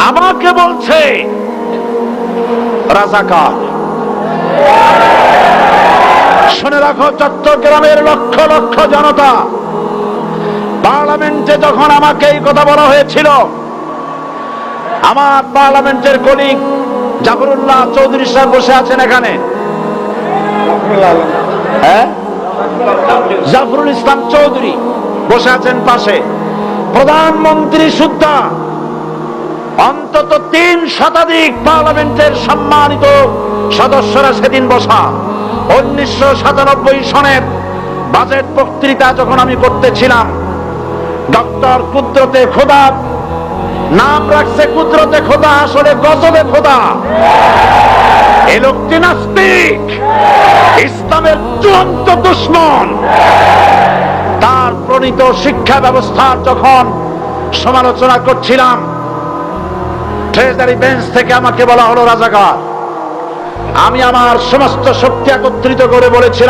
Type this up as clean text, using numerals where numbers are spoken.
আমাকে বলছে রাজাকার। শুনে রাখো, চট্টগ্রামের লক্ষ লক্ষ জনতা, পার্লামেন্টে যখন আমাকে এই কথা বলা হয়েছিল, আমার পার্লামেন্টের কলিগ জাফরুল্লাহ চৌধুরী সাহেব বসে আছেন এখানে, হ্যাঁ, জাফরুল ইসলাম চৌধুরী বসে আছেন পাশে, প্রধানমন্ত্রী সুদ্ধা, অন্তত 3 শতাধিক পার্লামেন্টের সম্মানিত সদস্যরা সেদিন বসা। 1997 সনের বাজেট বক্তৃতা যখন আমি করতেছিলাম, ডক্টর কুদরতে খোদা, নাম রাখছে কুদরতে খোদা, আসলে গজবে খোদা। এই লোকটি নাস্তিক, ইসলামের চূড়ান্ত দুশমন। তার প্রণীত শিক্ষা ব্যবস্থার যখন সমালোচনা করছিলাম, ট্রেজারি বেঞ্চ থেকে আমাকে বলা হলো রাজাকার। আমি আমার সমস্ত শক্তি একত্রিত করে বলেছিলাম,